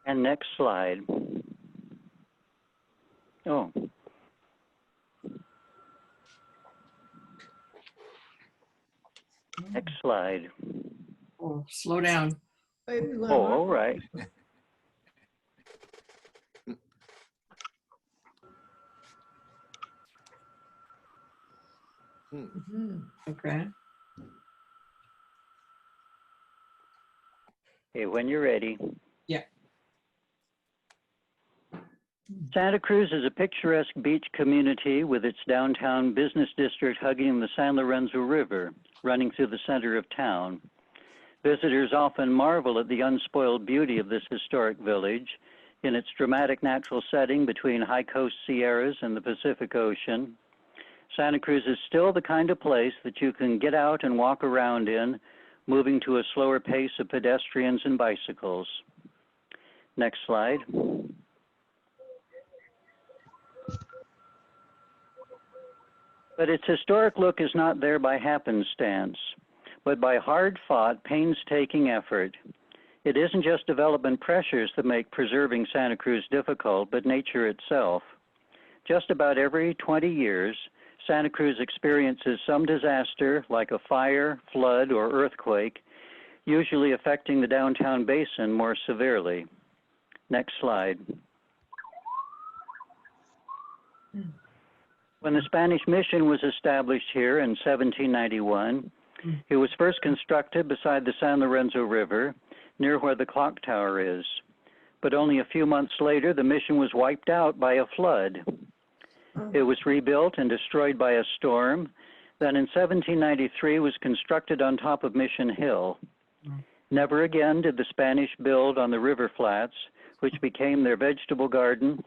And next slide. Oh. Next slide. Oh, slow down. Oh, all right. Okay. Okay, when you're ready. Yeah. Santa Cruz is a picturesque beach community with its downtown business district hugging the San Lorenzo River, running through the center of town. Visitors often marvel at the unspoiled beauty of this historic village in its dramatic natural setting between high coast Sierras and the Pacific Ocean. Santa Cruz is still the kind of place that you can get out and walk around in, moving to a slower pace of pedestrians and bicycles. Next slide. But its historic look is not there by happenstance, but by hard-fought, painstaking effort. It isn't just development pressures that make preserving Santa Cruz difficult, but nature itself. Just about every 20 years, Santa Cruz experiences some disaster like a fire, flood, or earthquake, usually affecting the downtown basin more severely. Next slide. When the Spanish mission was established here in 1791, it was first constructed beside the San Lorenzo River, near where the clock tower is. But only a few months later, the mission was wiped out by a flood. It was rebuilt and destroyed by a storm. Then in 1793 was constructed on top of Mission Hill. Never again did the Spanish build on the river flats, which became their vegetable garden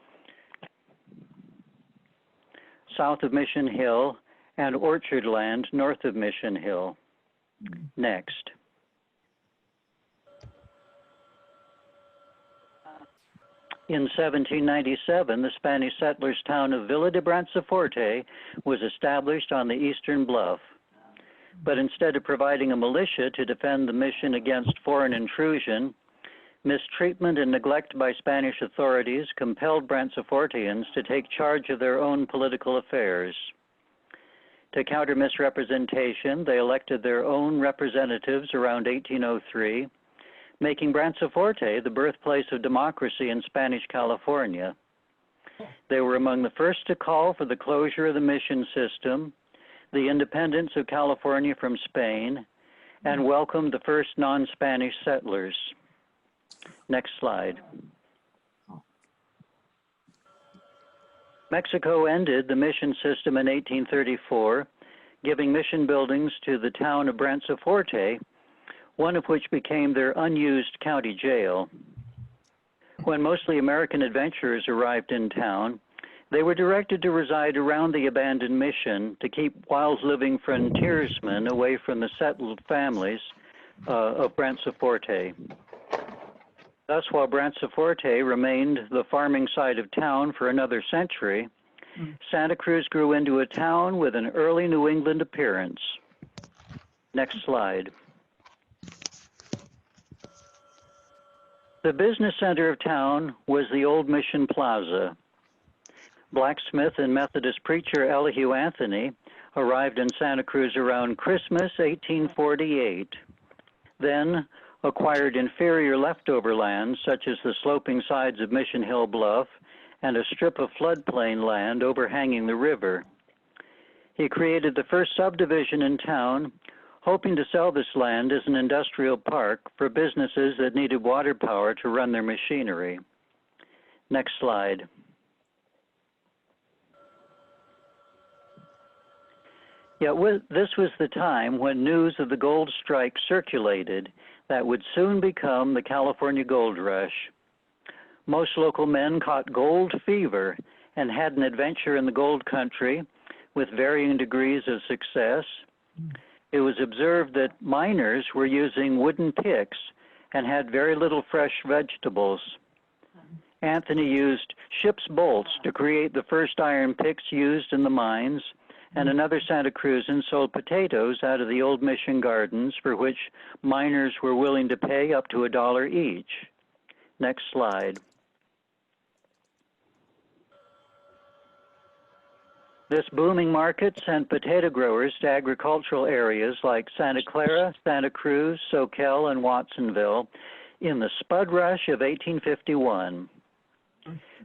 south of Mission Hill and orchard land north of Mission Hill. Next. In 1797, the Spanish settlers' town of Villa de Branciforte was established on the eastern bluff. But instead of providing a militia to defend the mission against foreign intrusion, mistreatment and neglect by Spanish authorities compelled Branciforteans to take charge of their own political affairs. To counter misrepresentation, they elected their own representatives around 1803, making Branciforte the birthplace of democracy in Spanish California. They were among the first to call for the closure of the mission system, the independence of California from Spain, and welcomed the first non-Spanish settlers. Next slide. Mexico ended the mission system in 1834, giving mission buildings to the town of Branciforte, one of which became their unused county jail. When mostly American adventurers arrived in town, they were directed to reside around the abandoned mission to keep wild-living frontiersmen away from the settled families of Branciforte. Thus, while Branciforte remained the farming side of town for another century, Santa Cruz grew into a town with an early New England appearance. Next slide. The business center of town was the old Mission Plaza. Blacksmith and Methodist preacher Elihu Anthony arrived in Santa Cruz around Christmas 1848. Then acquired inferior leftover lands such as the sloping sides of Mission Hill Bluff and a strip of floodplain land overhanging the river. He created the first subdivision in town, hoping to sell this land as an industrial park for businesses that needed water power to run their machinery. Next slide. Yet this was the time when news of the gold strike circulated that would soon become the California gold rush. Most local men caught gold fever and had an adventure in the gold country with varying degrees of success. It was observed that miners were using wooden picks and had very little fresh vegetables. Anthony used ship's bolts to create the first iron picks used in the mines, and another Santa Cruzan sold potatoes out of the old mission gardens for which miners were willing to pay up to $1 each. Next slide. This booming market sent potato growers to agricultural areas like Santa Clara, Santa Cruz, Soquel, and Watsonville in the Spud Rush of 1851.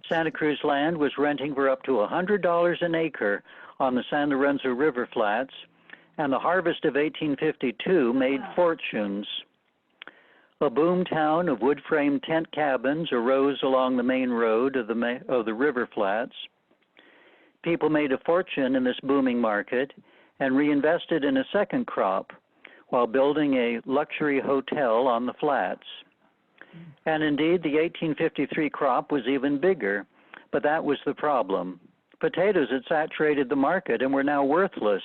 Santa Cruz land was renting for up to $100 an acre on the San Lorenzo River flats, and the harvest of 1852 made fortunes. A boom town of wood-frame tent cabins arose along the main road of the river flats. People made a fortune in this booming market and reinvested in a second crop while building a luxury hotel on the flats. And indeed, the 1853 crop was even bigger, but that was the problem. Potatoes had saturated the market and were now worthless.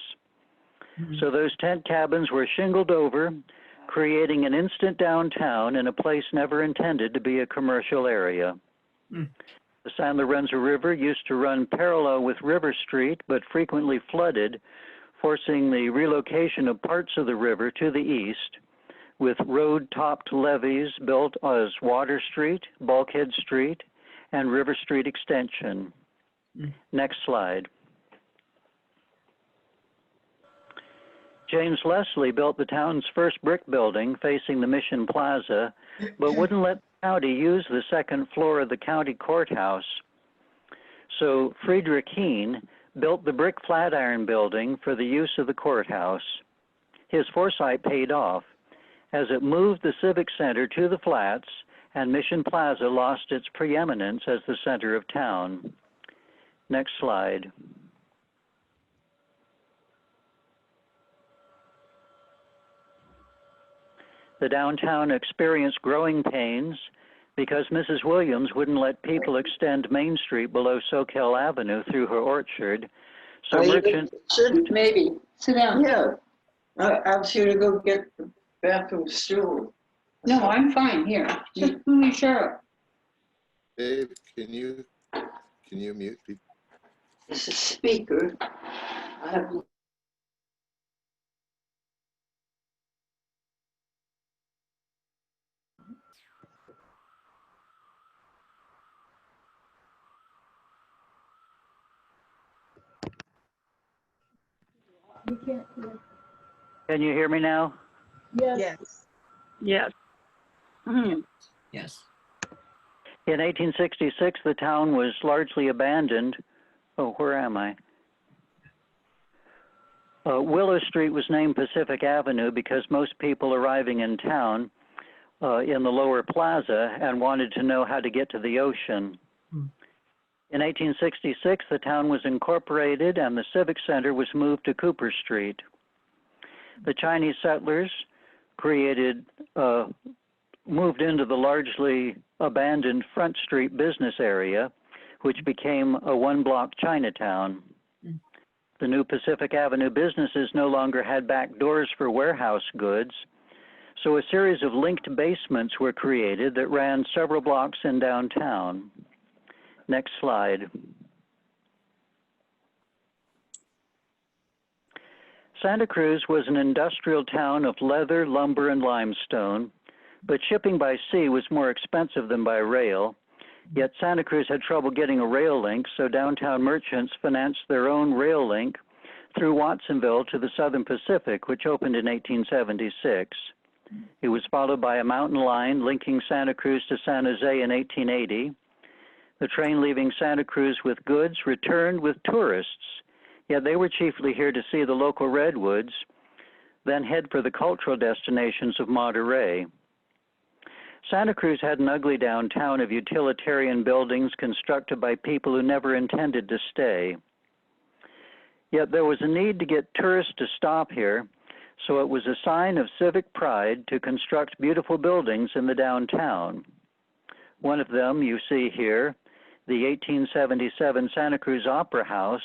So those tent cabins were shingled over, creating an instant downtown in a place never intended to be a commercial area. The San Lorenzo River used to run parallel with River Street, but frequently flooded, forcing the relocation of parts of the river to the east, with road-topped levees built as Water Street, Bulkhead Street, and River Street Extension. Next slide. James Leslie built the town's first brick building facing the Mission Plaza, but wouldn't let the county use the second floor of the county courthouse. So Friedrich Heen built the brick Flatiron building for the use of the courthouse. His foresight paid off, as it moved the Civic Center to the flats, and Mission Plaza lost its preeminence as the center of town. Next slide. The downtown experienced growing pains because Mrs. Williams wouldn't let people extend Main Street below Soquel Avenue through her orchard. So merchants... Maybe. Sit down. Yeah, I was here to go get the bathroom stool. No, I'm fine. Here. Just let me shut up. Dave, can you mute people? It's a speaker. I have. You can't hear. Can you hear me now? Yes. Yes. Yes. Yes. In 1866, the town was largely abandoned. Oh, where am I? Willow Street was named Pacific Avenue because most people arriving in town in the lower plaza and wanted to know how to get to the ocean. In 1866, the town was incorporated and the Civic Center was moved to Cooper Street. The Chinese settlers moved into the largely abandoned Front Street business area, which became a one-block Chinatown. The new Pacific Avenue businesses no longer had back doors for warehouse goods, so a series of linked basements were created that ran several blocks in downtown. Next slide. Santa Cruz was an industrial town of leather, lumber, and limestone, but shipping by sea was more expensive than by rail. Yet Santa Cruz had trouble getting a rail link, so downtown merchants financed their own rail link through Watsonville to the Southern Pacific, which opened in 1876. It was followed by a mountain line linking Santa Cruz to San Jose in 1880. The train leaving Santa Cruz with goods returned with tourists, yet they were chiefly here to see the local redwoods, then head for the cultural destinations of Monterey. Santa Cruz had an ugly downtown of utilitarian buildings constructed by people who never intended to stay. Yet there was a need to get tourists to stop here, so it was a sign of civic pride to construct beautiful buildings in the downtown. One of them you see here, the 1877 Santa Cruz Opera House,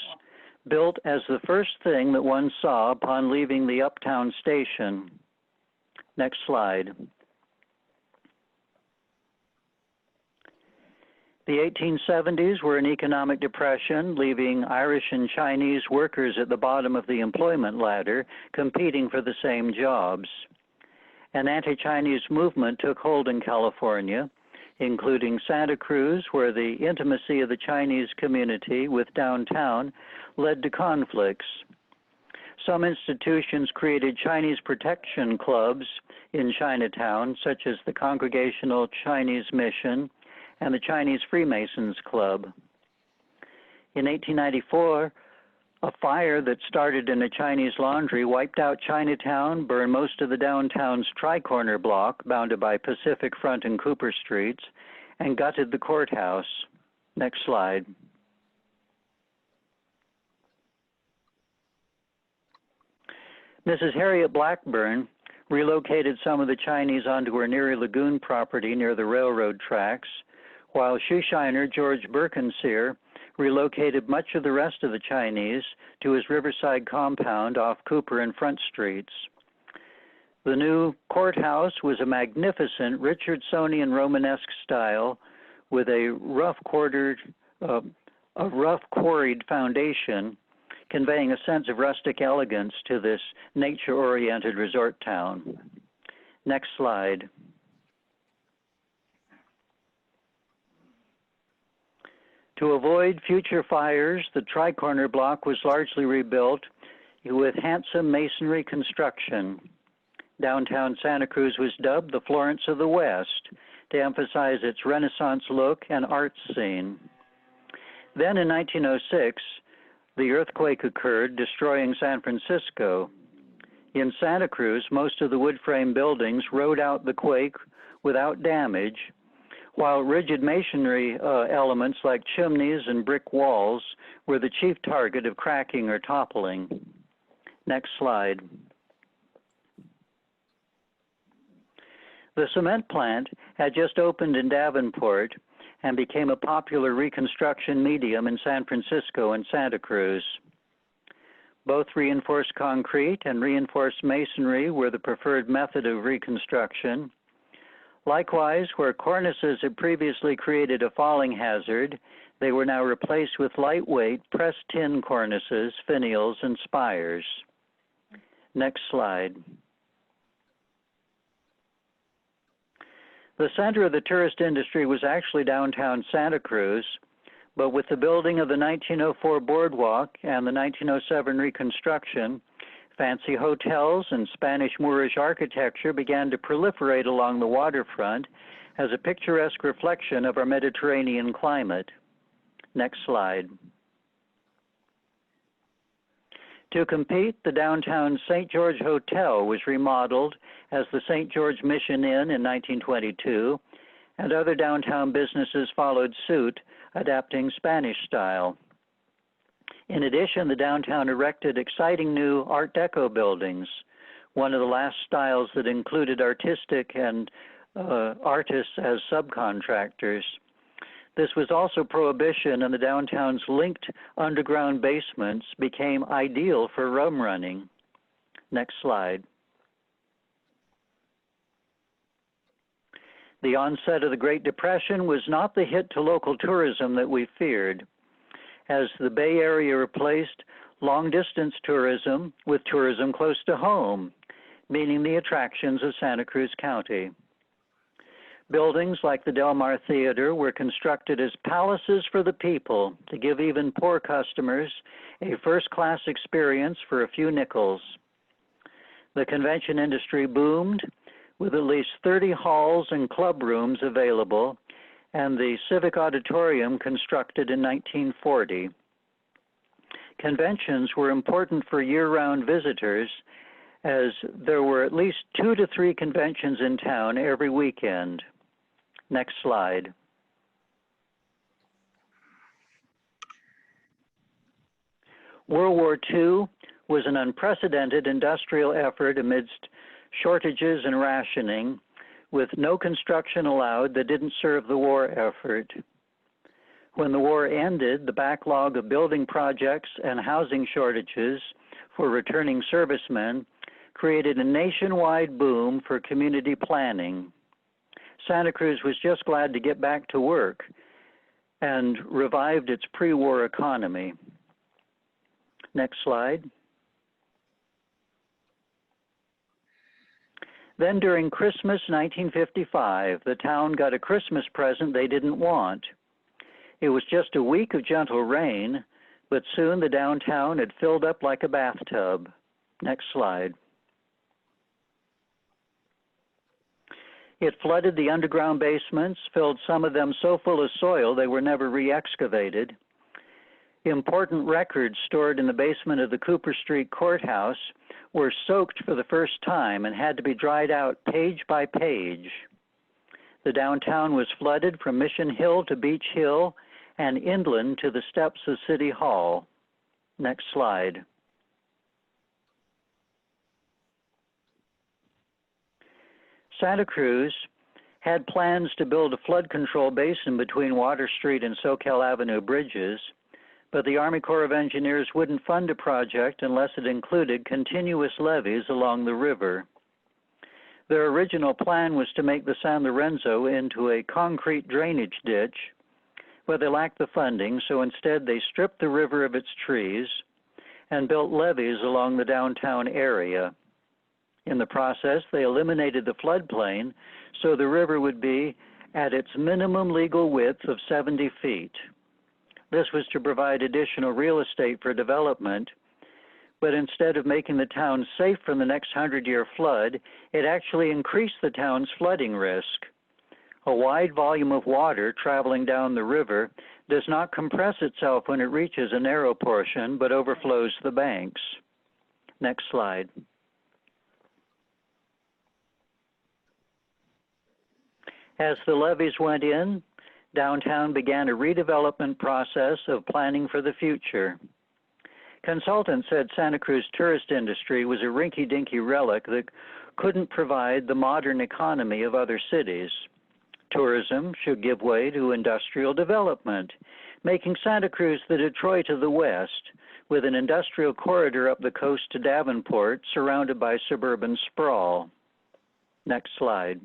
built as the first thing that one saw upon leaving the Uptown station. Next slide. The 1870s were an economic depression, leaving Irish and Chinese workers at the bottom of the employment ladder, competing for the same jobs. An anti-Chinese movement took hold in California, including Santa Cruz, where the intimacy of the Chinese community with downtown led to conflicts. Some institutions created Chinese protection clubs in Chinatown, such as the Congregational Chinese Mission and the Chinese Freemasons Club. In 1894, a fire that started in a Chinese laundry wiped out Chinatown, burned most of the downtown's Tri-Corner block, bounded by Pacific Front and Cooper Streets, and gutted the courthouse. Next slide. Mrs. Harriet Blackburn relocated some of the Chinese onto her Neary Lagoon property near the railroad tracks, while shoeshiner George Berkenseer relocated much of the rest of the Chinese to his Riverside compound off Cooper and Front Streets. The new courthouse was a magnificent Richardsonian Romanesque style with a rough quarried foundation, conveying a sense of rustic elegance to this nature-oriented resort town. Next slide. To avoid future fires, the Tri-Corner block was largely rebuilt with handsome masonry construction. Downtown Santa Cruz was dubbed the Florence of the West to emphasize its Renaissance look and art scene. Then in 1906, the earthquake occurred, destroying San Francisco. In Santa Cruz, most of the wood frame buildings rode out the quake without damage, while rigid masonry elements like chimneys and brick walls were the chief target of cracking or toppling. Next slide. The cement plant had just opened in Davenport and became a popular reconstruction medium in San Francisco and Santa Cruz. Both reinforced concrete and reinforced masonry were the preferred method of reconstruction. Likewise, where cornices had previously created a falling hazard, they were now replaced with lightweight pressed tin cornices, finials, and spires. Next slide. The center of the tourist industry was actually downtown Santa Cruz, but with the building of the 1904 boardwalk and the 1907 reconstruction, fancy hotels and Spanish Moorish architecture began to proliferate along the waterfront as a picturesque reflection of our Mediterranean climate. Next slide. To compete, the downtown St. George Hotel was remodeled as the St. George Mission Inn in 1922, and other downtown businesses followed suit, adapting Spanish style. In addition, the downtown erected exciting new Art Deco buildings, one of the last styles that included artistic and artists as subcontractors. This was also prohibition, and the downtown's linked underground basements became ideal for rum running. Next slide. The onset of the Great Depression was not the hit to local tourism that we feared, as the Bay Area replaced long-distance tourism with tourism close to home, meaning the attractions of Santa Cruz County. Buildings like the Del Mar Theater were constructed as palaces for the people to give even poor customers a first-class experience for a few nickels. The convention industry boomed, with at least 30 halls and club rooms available, and the Civic Auditorium constructed in 1940. Conventions were important for year-round visitors, as there were at least 2 to 3 conventions in town every weekend. Next slide. World War II was an unprecedented industrial effort amidst shortages and rationing, with no construction allowed that didn't serve the war effort. When the war ended, the backlog of building projects and housing shortages for returning servicemen created a nationwide boom for community planning. Santa Cruz was just glad to get back to work and revived its pre-war economy. Next slide. Then during Christmas 1955, the town got a Christmas present they didn't want. It was just a week of gentle rain, but soon the downtown had filled up like a bathtub. Next slide. It flooded the underground basements, filled some of them so full of soil they were never re-excavated. Important records stored in the basement of the Cooper Street Courthouse were soaked for the first time and had to be dried out page by page. The downtown was flooded from Mission Hill to Beach Hill and inland to the steps of City Hall. Next slide. Santa Cruz had plans to build a flood control basin between Water Street and Soquel Avenue bridges, but the Army Corps of Engineers wouldn't fund a project unless it included continuous levees along the river. Their original plan was to make the San Lorenzo into a concrete drainage ditch, but they lacked the funding, so instead they stripped the river of its trees and built levees along the downtown area. In the process, they eliminated the floodplain, so the river would be at its minimum legal width of 70 feet. This was to provide additional real estate for development, but instead of making the town safe from the next 100-year flood, it actually increased the town's flooding risk. A wide volume of water traveling down the river does not compress itself when it reaches a narrow portion, but overflows the banks. Next slide. As the levees went in, downtown began a redevelopment process of planning for the future. Consultants said Santa Cruz tourist industry was a rinky-dinky relic that couldn't provide the modern economy of other cities. Tourism should give way to industrial development, making Santa Cruz the Detroit of the West, with an industrial corridor up the coast to Davenport surrounded by suburban sprawl. Next slide.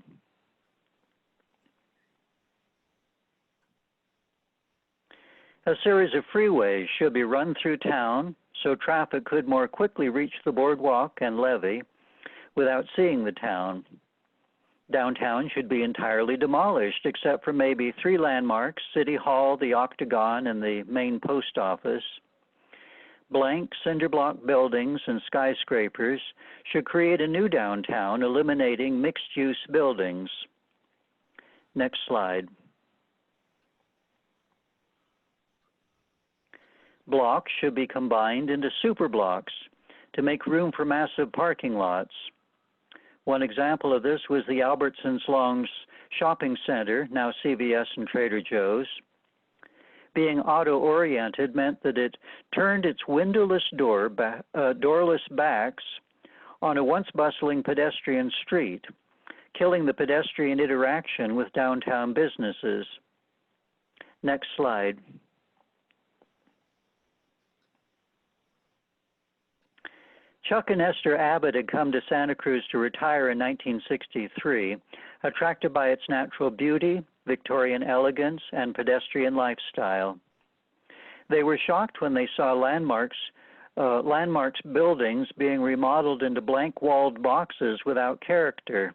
A series of freeways should be run through town so traffic could more quickly reach the boardwalk and levee without seeing the town. Downtown should be entirely demolished except for maybe 3 landmarks, City Hall, the Octagon, and the main post office. Blank cinder block buildings and skyscrapers should create a new downtown, eliminating mixed-use buildings. Next slide. Blocks should be combined into super blocks to make room for massive parking lots. One example of this was the Albertsons Long's shopping center, now CVS and Trader Joe's. Being auto-oriented meant that it turned its windowless doorless backs on a once bustling pedestrian street, killing the pedestrian interaction with downtown businesses. Next slide. Chuck and Esther Abbott had come to Santa Cruz to retire in 1963, attracted by its natural beauty, Victorian elegance, and pedestrian lifestyle. They were shocked when they saw Landmark's buildings being remodeled into blank-walled boxes without character.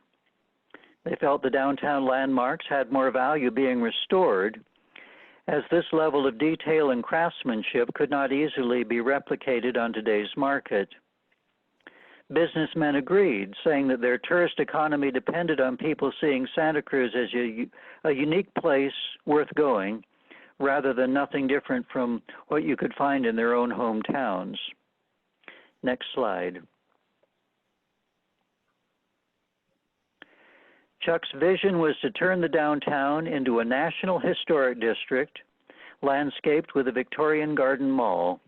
They felt the downtown landmarks had more value being restored, as this level of detail and craftsmanship could not easily be replicated on today's market. Businessmen agreed, saying that their tourist economy depended on people seeing Santa Cruz as a unique place worth going, rather than nothing different from what you could find in their own hometowns. Next slide. Chuck's vision was to turn the downtown into a national historic district, landscaped with a Victorian garden mall.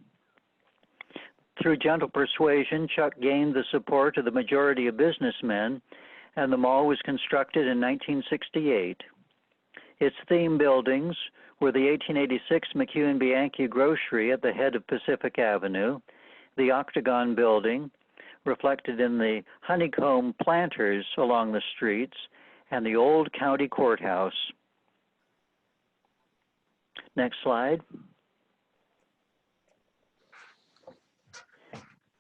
Through gentle persuasion, Chuck gained the support of the majority of businessmen, and the mall was constructed in 1968. Its theme buildings were the 1886 McEwen Bianchi Grocery at the head of Pacific Avenue, the Octagon Building, reflected in the honeycomb planters along the streets, and the old county courthouse. Next slide.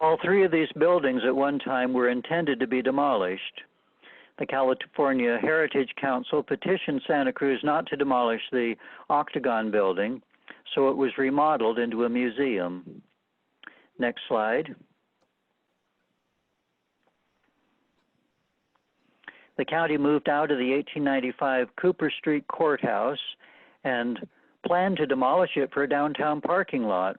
All 3 of these buildings at one time were intended to be demolished. the California Heritage Council petitioned Santa Cruz not to demolish the Octagon building, so it was remodeled into a museum. Next slide. The county moved out of the 1895 Cooper Street Courthouse and planned to demolish it for a downtown parking lot.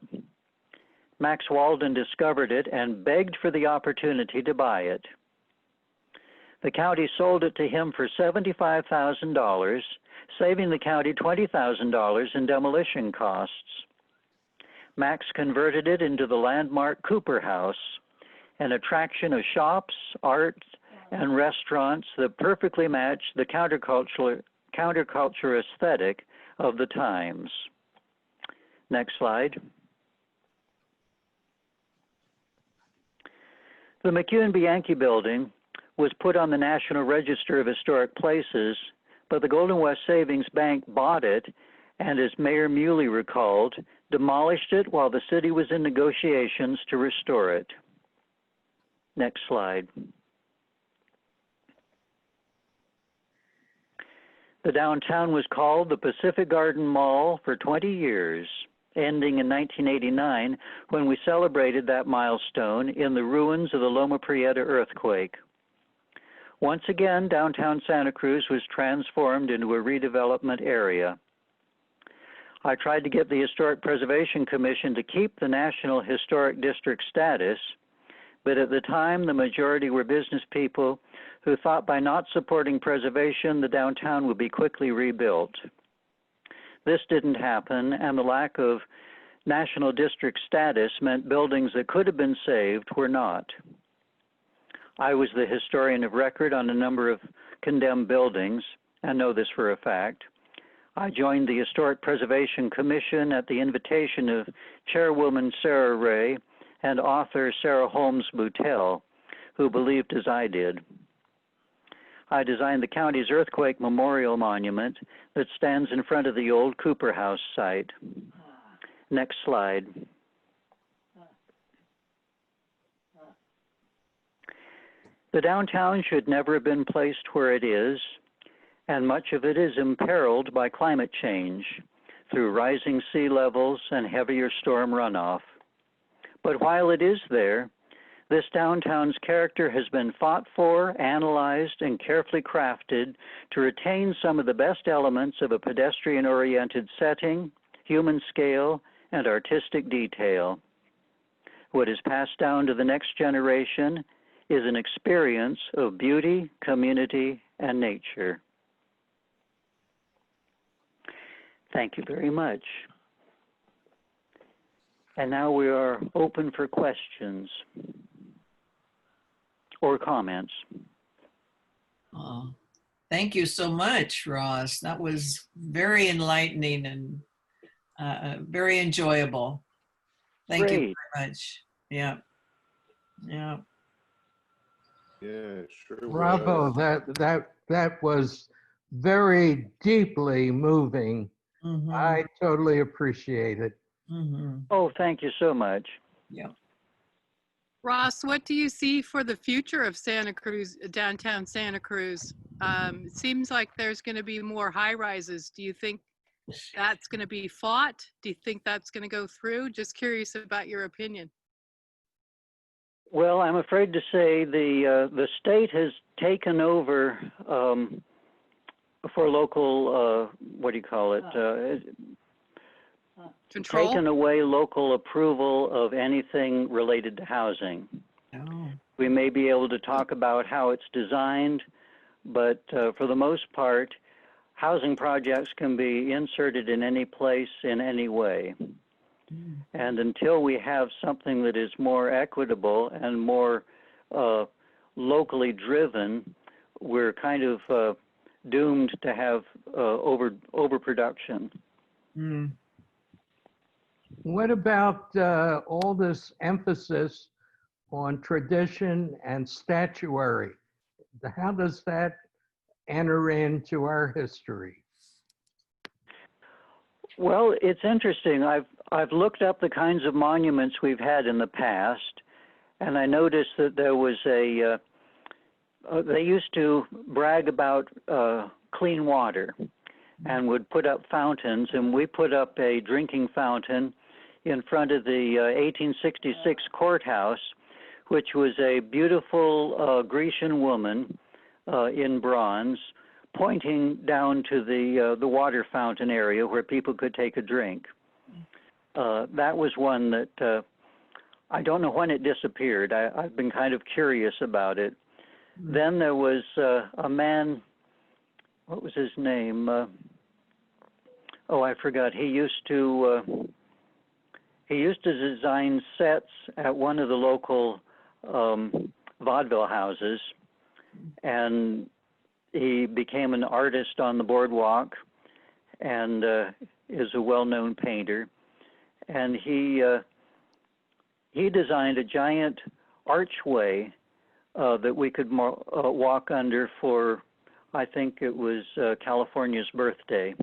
Max Walden discovered it and begged for the opportunity to buy it. The county sold it to him for $75,000, saving the county $20,000 in demolition costs. Max converted it into the landmark Cooper House, an attraction of shops, art, and restaurants that perfectly matched the counterculture aesthetic of the times. Next slide. The McEwen-Bianchi building was put on the National Register of Historic Places, but the Golden West Savings Bank bought it and, as Mayor Muley recalled, demolished it while the city was in negotiations to restore it. Next slide. The downtown was called the Pacific Garden Mall for 20 years, ending in 1989 when we celebrated that milestone in the ruins of the Loma Prieta earthquake. Once again, downtown Santa Cruz was transformed into a redevelopment area. I tried to get the Historic Preservation Commission to keep the National Historic District status, but at the time the majority were business people who thought by not supporting preservation, the downtown would be quickly rebuilt. This didn't happen, and the lack of National District status meant buildings that could have been saved were not. I was the historian of record on a number of condemned buildings, and know this for a fact. I joined the Historic Preservation Commission at the invitation of Chairwoman Sarah Ray and author Sarah Holmes Boutel, who believed as I did. I designed the county's earthquake memorial monument that stands in front of the old Cooper House site. Next slide. The downtown should never have been placed where it is, and much of it is imperiled by climate change through rising sea levels and heavier storm runoff. But while it is there, this downtown's character has been fought for, analyzed, and carefully crafted to retain some of the best elements of a pedestrian-oriented setting, human scale, and artistic detail. What is passed down to the next generation is an experience of beauty, community, and nature. Thank you very much. And now we are open for questions or comments. Thank you so much, Ross. That was very enlightening and very enjoyable. Thank you very much. Yeah. Yeah. Yeah, sure. Bravo, was. that was very deeply moving. Mm-hmm. I totally appreciate it. Mm-hmm. Oh, thank you so much. Yeah. Ross, what do you see for the future of Santa Cruz, downtown Santa Cruz? It seems like there's going to be more high rises. Do you think that's going to be fought? Do you think that's going to go through? Just curious about your opinion. Well, I'm afraid to say the state has taken over for local, what do you call it? Control? Taken away local approval of anything related to housing. Oh. We may be able to talk about how it's designed, but for the most part, housing projects can be inserted in any place in any way. And until we have something that is more equitable and more locally driven, we're kind of doomed to have overproduction. Mm. What about all this emphasis on tradition and statuary? How does that enter into our history? Well, it's interesting. I've looked up the kinds of monuments we've had in the past, and I noticed that there was they used to brag about clean water and would put up fountains, and we put up a drinking fountain in front of the 1866 courthouse, which was a beautiful Grecian woman in bronze, pointing down to the water fountain area where people could take a drink. That was one that I don't know when it disappeared. I've been kind of curious about it. Then there was a man, what was his name? I forgot. He used to design sets at one of the local vaudeville houses, and he became an artist on the boardwalk and is a well-known painter. And he designed a giant archway that we could walk under for, I think it was California's birthday.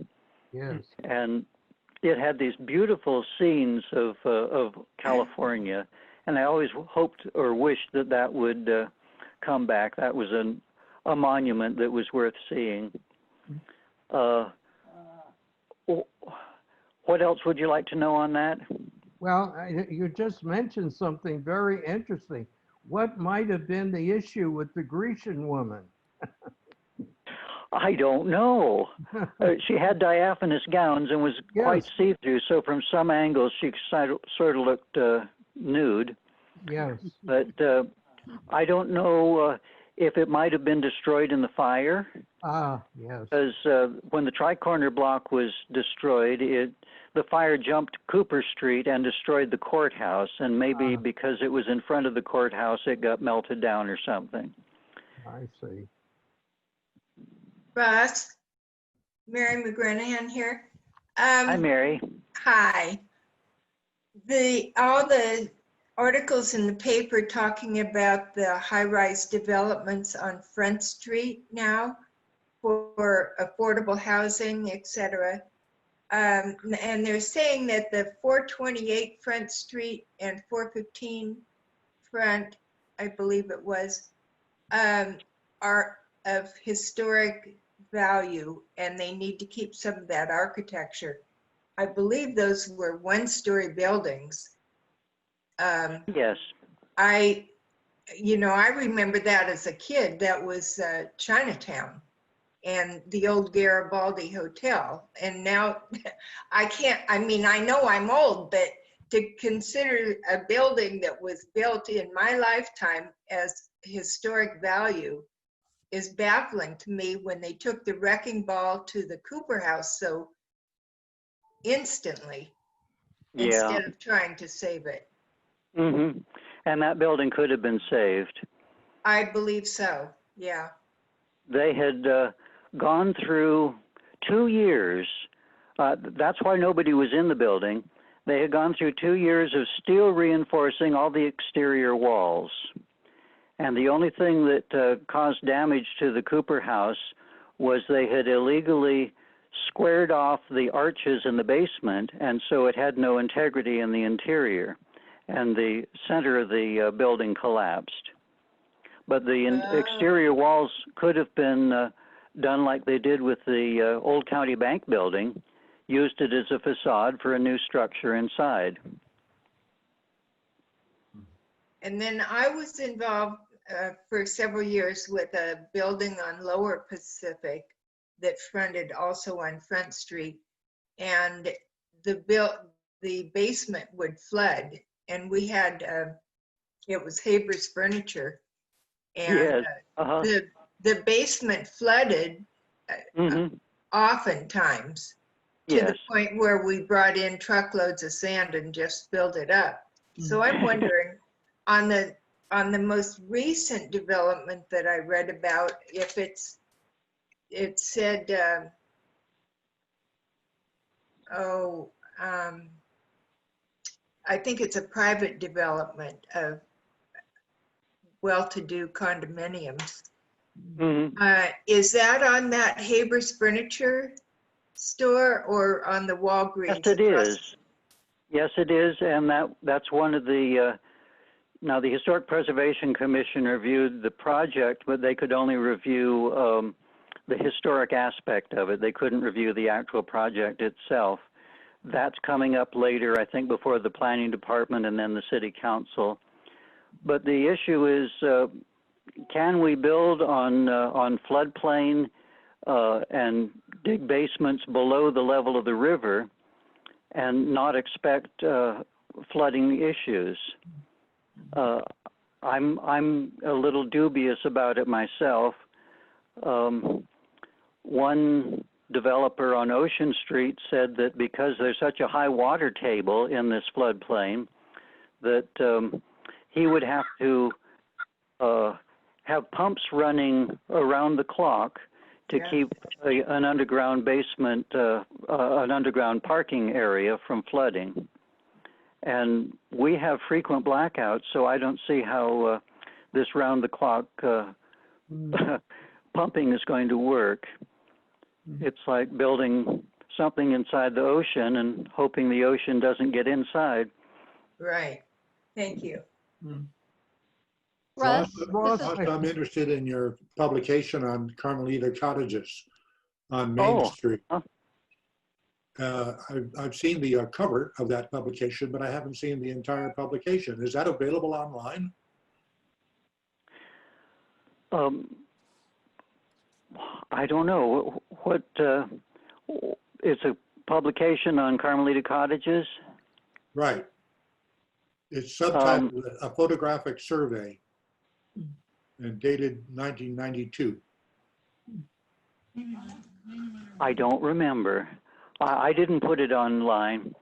Yes. And it had these beautiful scenes of California, and I always hoped or wished that that would come back. That was a monument that was worth seeing. What else would you like to know on that? Well, you just mentioned something very interesting. What might have been the issue with the Grecian woman? I don't know. She had diaphanous gowns and was quite Yes. see-through, so from some angles she sort of looked nude. Yes. But I don't know if it might have been destroyed in the fire, Ah, yes. because when the Tri-Corner block was destroyed, the fire jumped Cooper Street and destroyed the courthouse, and maybe because it was in front of the courthouse, it got melted down or something. I see. Ross, Mary McGranahan here. Hi, Mary. Hi. All the articles in the paper talking about the high-rise developments on Front Street now for affordable housing, et cetera. And they're saying that the 428 Front Street and 415 Front, I believe it was, are of historic value, and they need to keep some of that architecture. I believe those were one-story buildings. Yes. I remember that as a kid. That was Chinatown and the old Garibaldi Hotel. And now I know I'm old, but to consider a building that was built in my lifetime as historic value is baffling to me when they took the wrecking ball to the Cooper House so instantly instead of trying to save it. Mm-hmm. And that building could have been saved. I believe so, yeah. They had gone through 2 years. That's why nobody was in the building. They had gone through 2 years of steel reinforcing all the exterior walls. And the only thing that caused damage to the Cooper House was they had illegally squared off the arches in the basement, and so it had no integrity in the interior. And the center of the building collapsed. But the exterior walls could have been done like they did with the Old County Bank building, used it as a facade for a new structure inside. And then I was involved for several years with a building on Lower Pacific that fronted also on Front Street. And the basement would flood. And we had, it was Haber's Furniture. And yes. The basement flooded oftentimes to the point where we brought in truckloads of sand and just filled it up. So I'm wondering, on the most recent development that I read about, if it said, I think it's a private development of well-to-do condominiums. Is that on that Haber's Furniture store or on the Walgreens? Yes, it is. Yes, it is, and that's one of the Now, the Historic Preservation Commission reviewed the project, but they could only review the historic aspect of it. They couldn't review the actual project itself. That's coming up later, I think, before the Planning Department and then the City Council. But the issue is, can we build on floodplain and dig basements below the level of the river and not expect flooding issues? I'm a little dubious about it myself. One developer on Ocean Street said that because there's such a high water table in this floodplain, that he would have to have pumps running around the clock to keep an underground basement, an underground parking area from flooding. And we have frequent blackouts, so I don't see how this round-the-clock pumping is going to work. It's like building something inside the ocean and hoping the ocean doesn't get inside. Right. Thank you. Ross, Ross, I'm interested in your publication on Carmelita Cottages on Main Street. I've seen the cover of that publication, but I haven't seen the entire publication. Is that available online? I don't know. What it's a publication on Carmelita Cottages? Right. It's subtitled A Photographic Survey and dated 1992. I don't remember. I didn't put it online.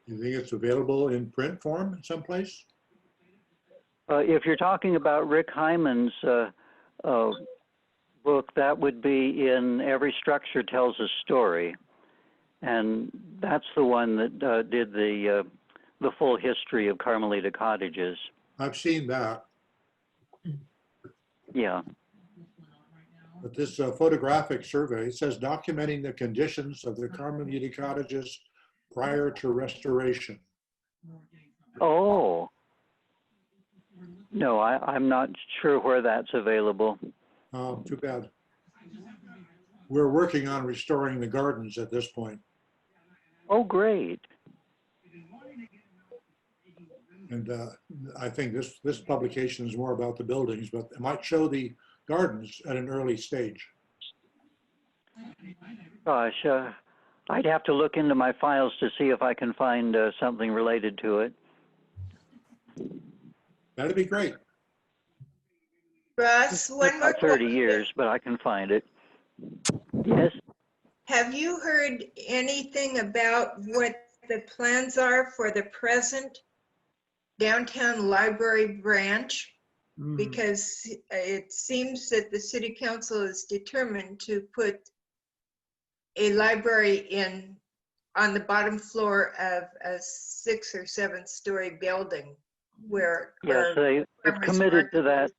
You think it's available in print form someplace? If you're talking about Rick Hyman's book, that would be in Every Structure Tells a Story. And that's the one that did the full history of Carmelita Cottages. I've seen that. Yeah. But this photographic survey says documenting the conditions of the Carmelita Cottages prior to restoration. Oh. No, I'm not sure where that's available. Oh, too bad. We're working on restoring the gardens at this point. Oh, great. And I think this publication is more about the buildings, but it might show the gardens at an early stage. Gosh, I'd have to look into my files to see if I can find something related to it. That'd be great. Russ, one more About 30 question. years, but I can find it. Yes? Have you heard anything about what the plans are for the present downtown library branch? Because it seems that the city council is determined to put a library on the bottom floor of a 6 or 7 story building where. Yes, they've committed to that.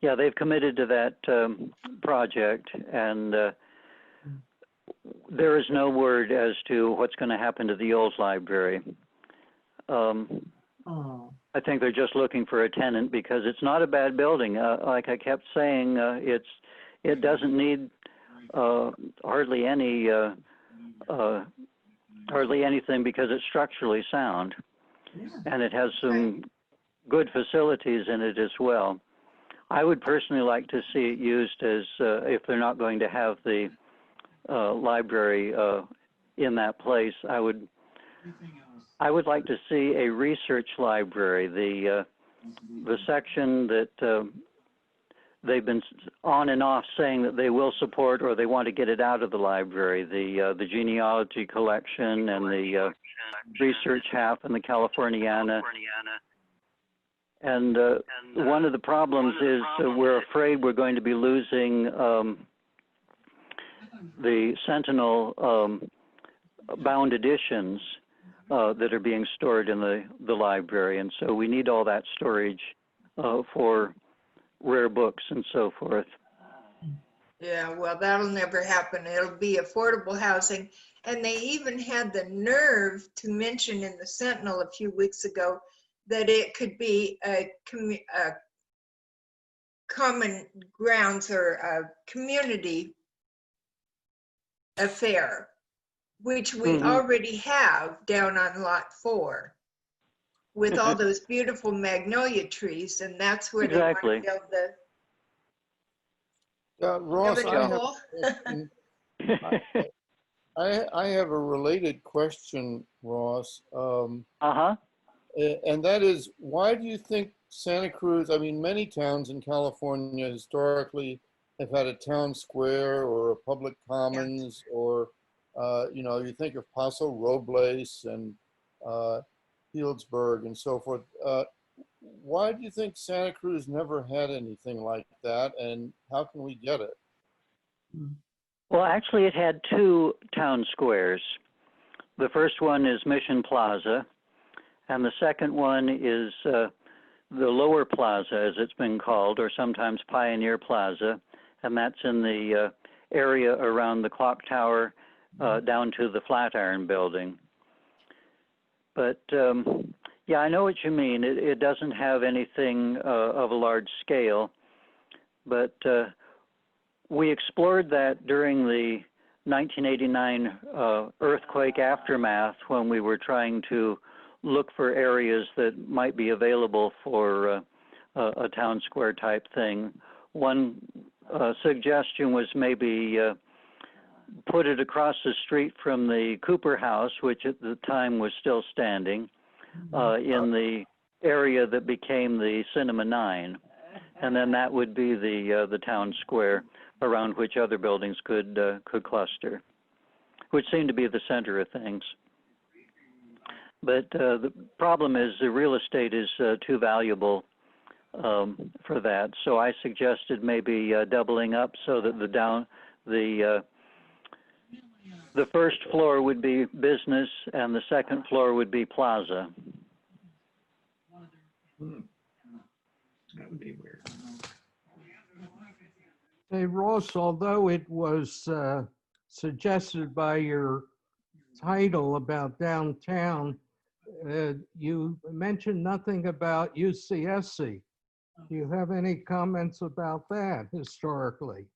Yeah, they've committed to that project, and there is no word as to what's going to happen to the old library. I think they're just looking for a tenant because it's not a bad building. Like I kept saying, it doesn't need hardly anything because it's structurally sound, and it has some good facilities in it as well. I would personally like to see it used as if they're not going to have the library in that place. I would like to see a research library. The section that they've been on and off saying that they will support or they want to get it out of the library. The genealogy collection and the research half and the Californiana. And one of the problems is we're afraid we're going to be losing the Sentinel bound editions that are being stored in the library. And so we need all that storage for rare books and so forth. Yeah, well, that'll never happen. It'll be affordable housing. And they even had the nerve to mention in the Sentinel a few weeks ago that it could be a common grounds or a community affair, which we Mhm. already have down on Lot 4 with all those beautiful magnolia trees, and that's where they want Exactly. to build the Ross, I have, pool. I have a related question, Ross. Uh-huh. And that is, why do you think Santa Cruz, I mean, many towns in California historically have had a town square or a public commons or, you think of Paso Robles and Healdsburg and so forth. Why do you think Santa Cruz never had anything like that, and how can we get it? Well, actually, it had two town squares. The first one is Mission Plaza, and the second one is the Lower Plaza, as it's been called, or sometimes Pioneer Plaza, and that's in the area around the clock tower down to the Flatiron Building. But yeah, I know what you mean. It doesn't have anything of a large scale, but we explored that during the 1989 earthquake aftermath when we were trying to look for areas that might be available for a town square type thing. One suggestion was maybe put it across the street from the Cooper House, which at the time was still standing, in the area that became the Cinema 9. And then that would be the town square around which other buildings could cluster, which seemed to be the center of things. But the problem is the real estate is too valuable for that. So I suggested maybe doubling up so that the first floor would be business and the second floor would be plaza. That would be weird. Hey, Ross, although it was suggested by your title about downtown, you mentioned nothing about UCSC. Do you have any comments about that historically?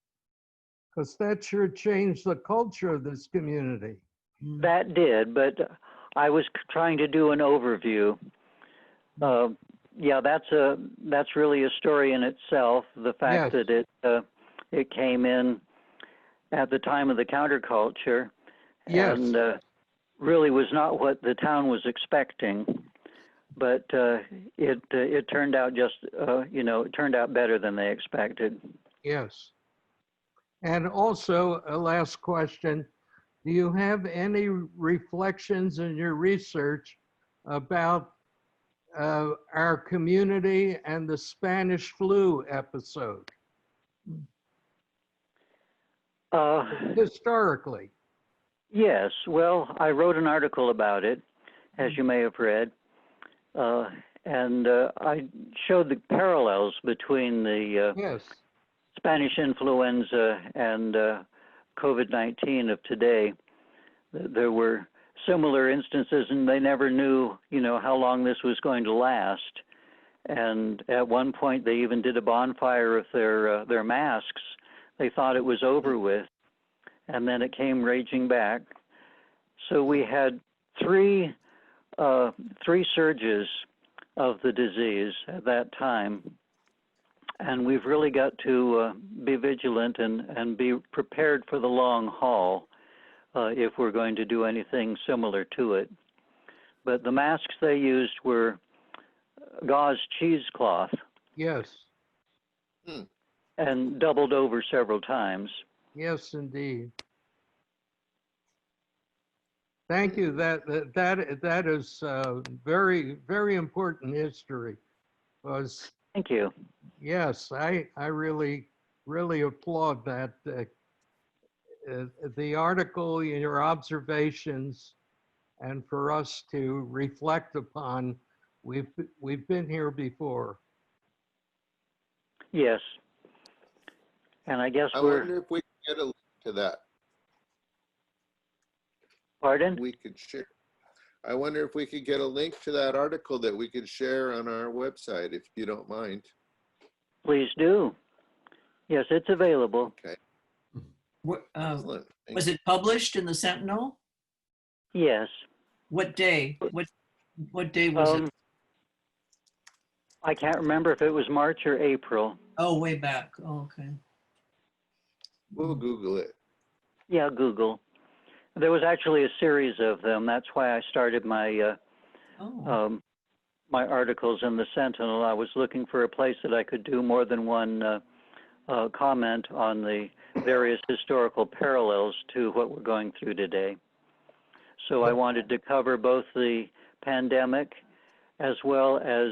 Because that sure changed the culture of this community. That did, but I was trying to do an overview. Yeah, that's really a story in itself. The fact Yes. that it came in at the time of the counterculture, Yes. and really was not what the town was expecting. But it turned out it turned out better than they expected. Yes. And also, a last question, do you have any reflections in your research about our community and the Spanish flu episode? Historically. Yes, well, I wrote an article about it, as you may have read, and I showed the parallels between the Yes. Spanish influenza and COVID-19 of today. There were similar instances, and they never knew, how long this was going to last. And at one point, they even did a bonfire of their masks. They thought it was over with, and then it came raging back. So we had three surges of the disease at that time. And we've really got to be vigilant and be prepared for the long haul if we're going to do anything similar to it. But the masks they used were gauze cheesecloth. Yes. And doubled over several times. Yes, indeed. Thank you. That is very, very important history. Because Thank you. yes, I really, really applaud that. The article, your observations, and for us to reflect upon, we've been here before. Yes. And I guess I we're, wonder if we can get a link to that. pardon? We could share. I wonder if we could get a link to that article that we could share on our website, if you don't mind. Please do. Yes, it's available. Okay. What, Excellent. was it published in the Sentinel? Yes. What day? What day was it? I can't remember if it was March or April. Oh, way back. Oh, okay. We'll Google it. Yeah, Google. There was actually a series of them. That's why I started my my articles in the Sentinel. I was looking for a place that I could do more than one comment on the various historical parallels to what we're going through today. So I wanted to cover both the pandemic as well as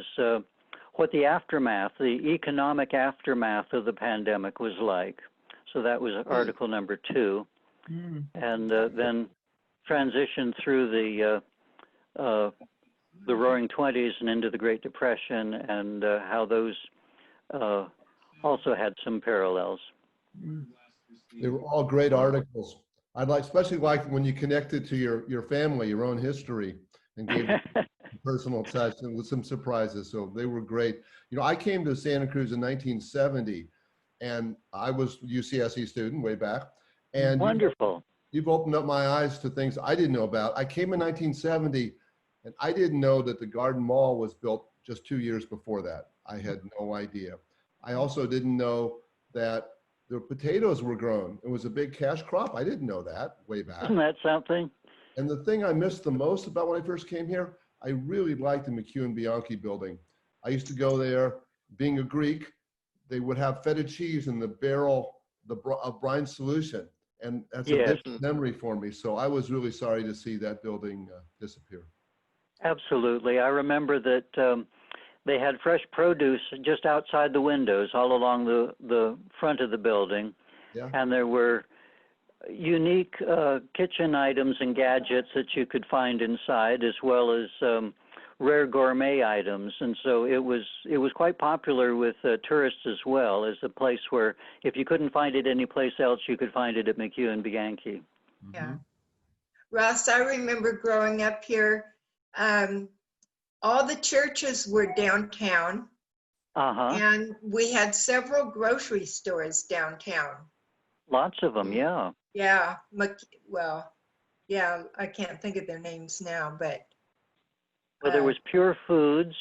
what the aftermath, the economic aftermath of the pandemic was like. So that was article number 2. And then transition through the Roaring '20s and into the Great Depression, and how those also had some parallels. They were all great articles. I'd like, especially like when you connected to your family, your own history, and gave a personal touch and with some surprises. So they were great. You know, I came to Santa Cruz in 1970, and I was a UCSC student way back. And wonderful. You've opened up my eyes to things I didn't know about. I came in 1970, and I didn't know that the Garden Mall was built just 2 years before that. I had no idea. I also didn't know that the potatoes were grown. It was a big cash crop. I didn't know that way back. Isn't that something? And the thing I missed the most about when I first came here, I really liked the McHugh & Bianchi building. I used to go there. Being a Greek, they would have feta cheese in the barrel of brine solution. And that's a vivid memory for me. So I was really sorry to see that building disappear. Absolutely. I remember that they had fresh produce just outside the windows all along the front of the building. Yeah. And there were unique kitchen items and gadgets that you could find inside, as well as rare gourmet items. And so it was quite popular with tourists as well, as a place where if you couldn't find it anyplace else, you could find it at McHugh & Bianchi. Yeah. Ross, I remember growing up here, all the churches were downtown. And we had several grocery stores downtown. Lots of them, yeah. Yeah, well, yeah, I can't think of their names now, but. Well, there was Pure Foods,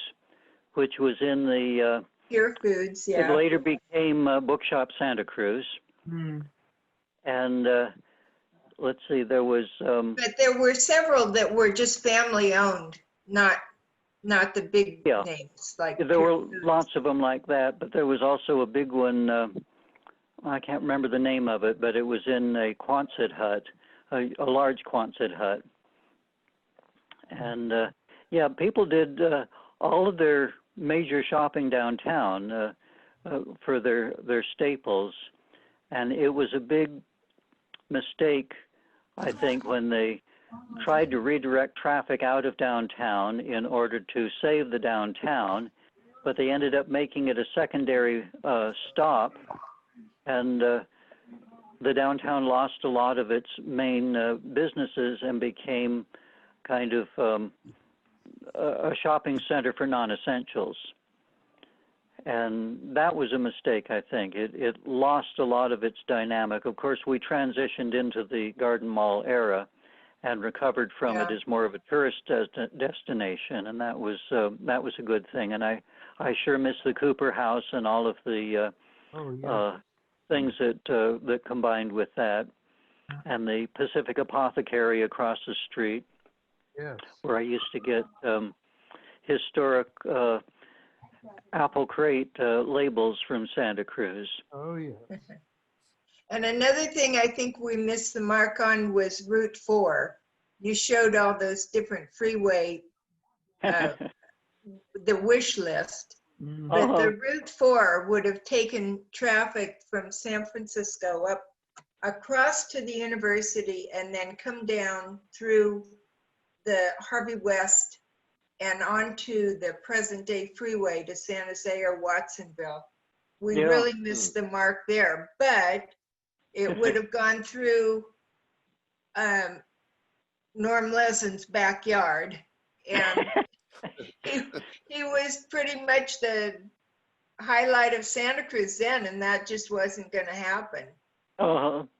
which was in the. Pure Foods, yeah. It later became Bookshop Santa Cruz. And let's see, there was. But there were several that were just family owned, not the big names. Like there were lots of them like that, but there was also a big one. I can't remember the name of it, but it was in a Quonset hut, a large Quonset hut. And yeah, people did all of their major shopping downtown for their staples. And it was a big mistake, I think, when they tried to redirect traffic out of downtown in order to save the downtown, but they ended up making it a secondary stop. And the downtown lost a lot of its main businesses and became kind of a shopping center for non-essentials. And that was a mistake, I think. It lost a lot of its dynamic. Of course, we transitioned into the Garden Mall era and recovered from it as more of a tourist destination, and that was a good thing. And I sure miss the Cooper House and all of the things that combined with that, and the Pacific Apothecary across the street, where I used to get historic apple crate labels from Santa Cruz. Oh, yeah. And another thing I think we missed the mark on was Route 4. You showed all those different freeway, the wish list. But the Route 4 would have taken traffic from San Francisco up across to the university and then come down through the Harvey West and onto the present day freeway to San Jose or Watsonville. We Yeah. really missed the mark there, but it would have gone through Norm Lesen's backyard. And he was pretty much the highlight of Santa Cruz then, and that just wasn't going to happen.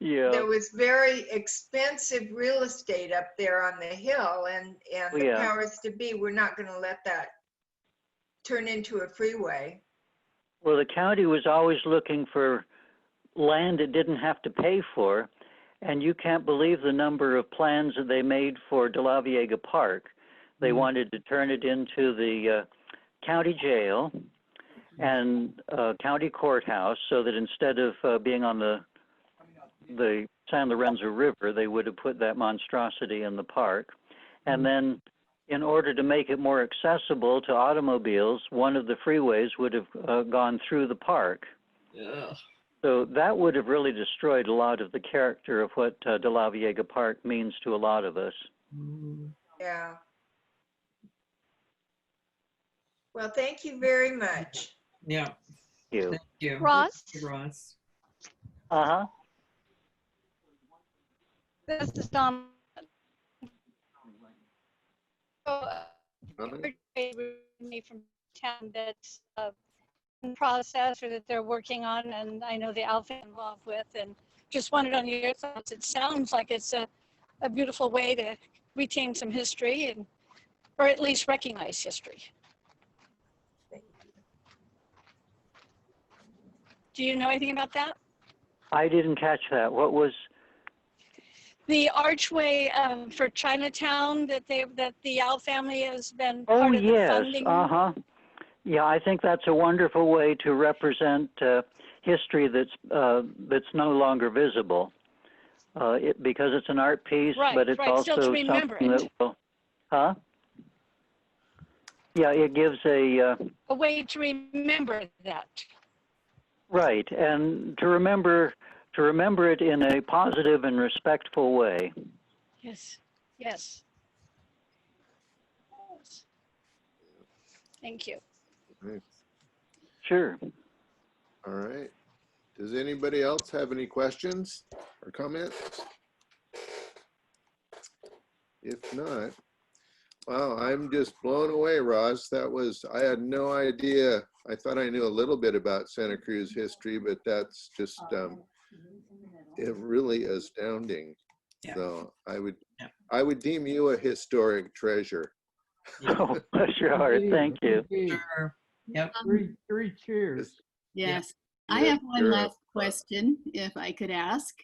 Yeah. There was very expensive real estate up there on the hill, and the Yeah. powers to be were not going to let that turn into a freeway. Well, the county was always looking for land it didn't have to pay for, and you can't believe the number of plans that they made for De La Viega Park. They wanted to turn it into the county jail and county courthouse, so that instead of being on the San Lorenzo River, they would have put that monstrosity in the park. And then, in order to make it more accessible to automobiles, one of the freeways would have gone through the park. Yeah. So that would have really destroyed a lot of the character of what De La Viega Park means to a lot of us. Yeah. Well, thank you very much. Yeah. Thank you. Thank you. Ross? Thank you, Ross. Uh-huh. This is Dom. Me from town that's in process or that they're working on, and I know the Alpha involved with, and just wanted on your thoughts. It sounds like it's a beautiful way to retain some history, and or at least recognize history. Do you know anything about that? I didn't catch that. What was? The archway for Chinatown that the Al family has been Oh, part of the yes. funding. Uh-huh. Yeah, I think that's a wonderful way to represent history that's no longer visible. Because it's an art piece, Right, but it's right, also still to remember something it. that will, huh? Yeah, it gives a way to remember that. right, and to remember it in a positive and respectful way. Yes, yes. Thank you. Right. Sure. All right. Does anybody else have any questions or comments? If not, wow, I'm just blown away, Roz. I had no idea. I thought I knew a little bit about Santa Cruz history, but that's just it really astounding. Yeah. So I would deem you a historic treasure. Oh, bless your heart. Thank you. Sure. Yep. Three cheers. Yes. Yeah, I have one you're last question, if I could ask.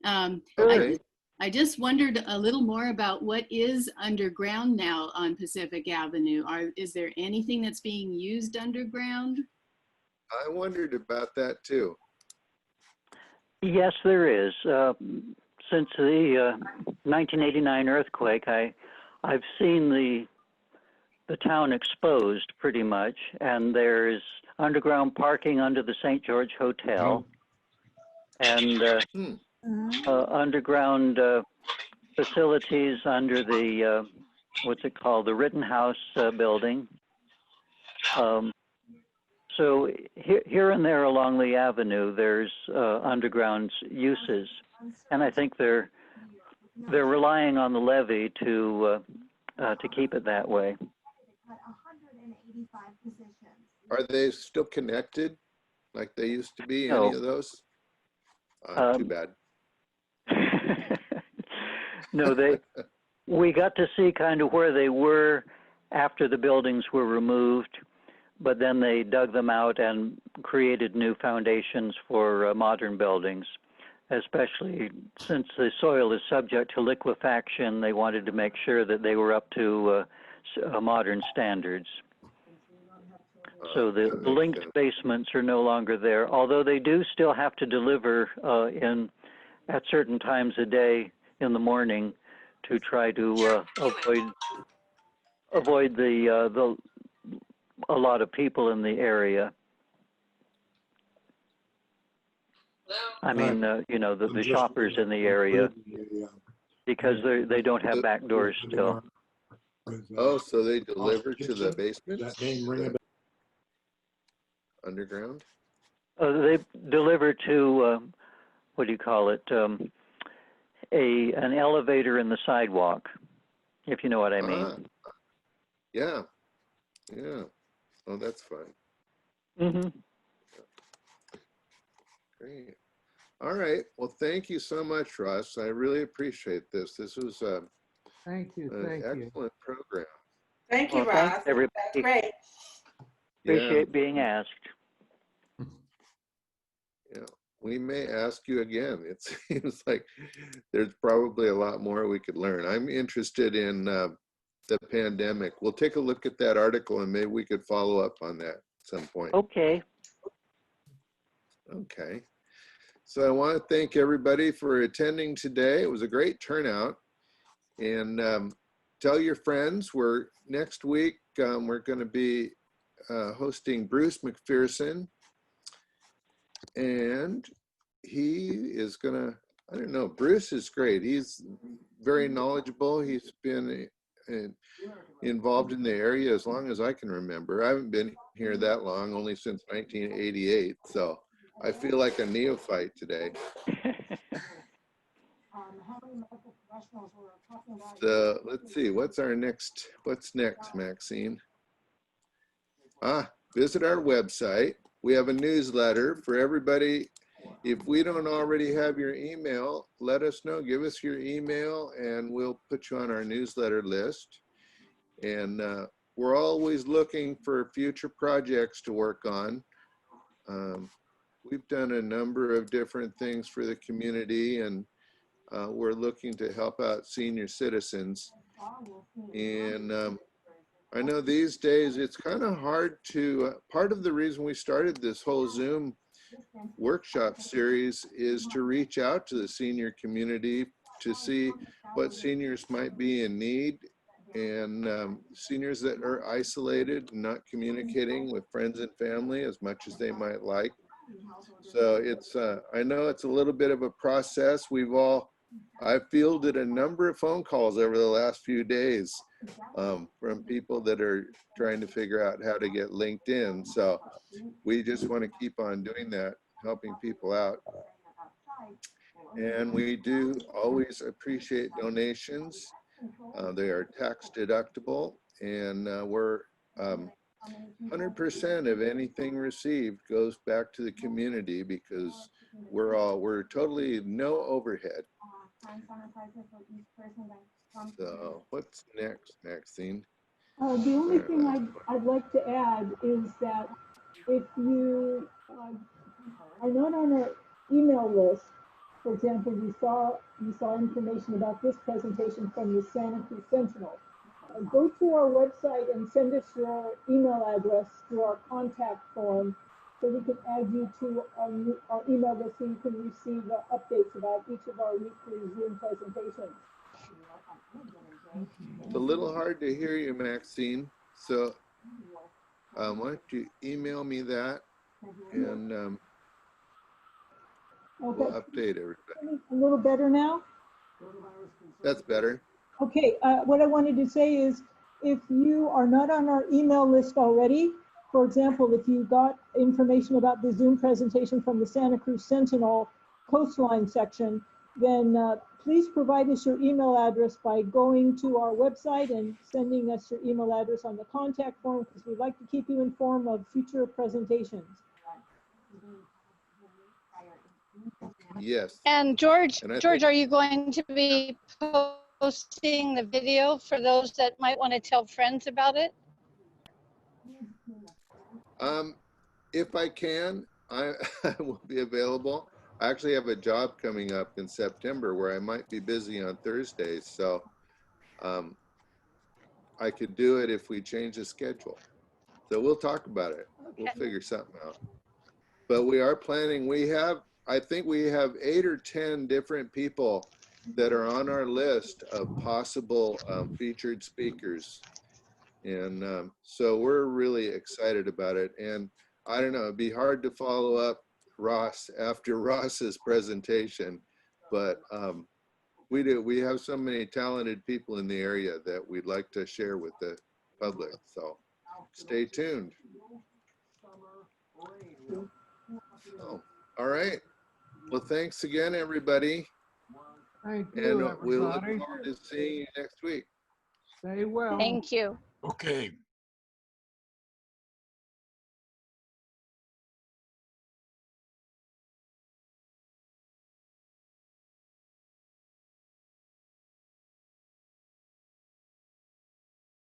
Okay. I just wondered a little more about what is underground now on Pacific Avenue. Is there anything that's being used underground? I wondered about that too. Yes, there is. Since the 1989 earthquake, I've seen the town exposed pretty much, and there's underground parking under the St. George Hotel, and underground facilities under the what's it called, the Rittenhouse building. So here and there along the avenue, there's underground uses, and I think they're relying on the levee to keep it that way. Are they still connected like they used to be? No. Any of those? Too bad. No, we got to see kind of where they were after the buildings were removed, but then they dug them out and created new foundations for modern buildings. Especially since the soil is subject to liquefaction, they wanted to make sure that they were up to modern standards. So the linked basements are no longer there, although they do still have to deliver at certain times a day in the morning to try to avoid a lot of people in the area. I mean, the shoppers in the area, because they don't have back doors still. Oh, so they deliver to the basement? Underground? They deliver to, what do you call it, an elevator in the sidewalk, if you know what I mean. Yeah, yeah. Oh, that's fun. Mm-hmm. Great. All right. Well, thank you so much, Russ. I really appreciate this. This was Thank you, an thank you. excellent program. Thank you, Well, thanks, Ross. everybody. That's great. Appreciate being asked. Yeah, we may ask you again. It seems like there's probably a lot more we could learn. I'm interested in the pandemic. We'll take a look at that article and maybe we could follow up on that at some point. Okay. Okay. So I want to thank everybody for attending today. It was a great turnout. And tell your friends, next week, we're going to be hosting Bruce McPherson. And he is gonna, I don't know, Bruce is great. He's very knowledgeable. He's been involved in the area as long as I can remember. I haven't been here that long, only since 1988. So I feel like a neophyte today. So let's see, what's next, Maxine? Visit our website. We have a newsletter for everybody. If we don't already have your email, let us know. Give us your email and we'll put you on our newsletter list. And we're always looking for future projects to work on. We've done a number of different things for the community, and we're looking to help out senior citizens. And I know these days it's kind of hard to, part of the reason we started this whole Zoom workshop series is to reach out to the senior community to see what seniors might be in need, and seniors that are isolated and not communicating with friends and family as much as they might like. So it's, I know it's a little bit of a process. I've fielded a number of phone calls over the last few days from people that are trying to figure out how to get linked in. So we just want to keep on doing that, helping people out. And we do always appreciate donations. They are tax deductible, and we're 100% of anything received goes back to the community because we're totally no overhead. So what's next, Maxine? The only thing I'd like to add is that if you are not on our email list, for example, you saw information about this presentation from the Santa Cruz Sentinel. Go to our website and send us your email address through our contact form so we can add you to our email list so you can receive updates about each of our weekly Zoom presentations. It's a little hard to hear you, Maxine. So why don't you email me that, and we'll update everybody. A little better now? That's better. Okay, what I wanted to say is if you are not on our email list already, for example, if you got information about the Zoom presentation from the Santa Cruz Sentinel coastline section, then please provide us your email address by going to our website and sending us your email address on the contact form, because we'd like to keep you informed of future presentations. Yes. And George, are you going to be posting the video for those that might want to tell friends about it? If I can, I will be available. I actually have a job coming up in September where I might be busy on Thursdays, so I could do it if we change the schedule. So we'll talk about it. Okay. We'll figure something out. But we are planning, I think we have 8 or 10 different people that are on our list of possible featured speakers. And so we're really excited about it. And I don't know, it'd be hard to follow up Ross after Ross's presentation, but we have so many talented people in the area that we'd like to share with the public. So stay tuned. Oh, all right. Well, thanks again, everybody. Thank And you, we look everybody. forward to seeing you next week. Stay well. Thank you. Okay.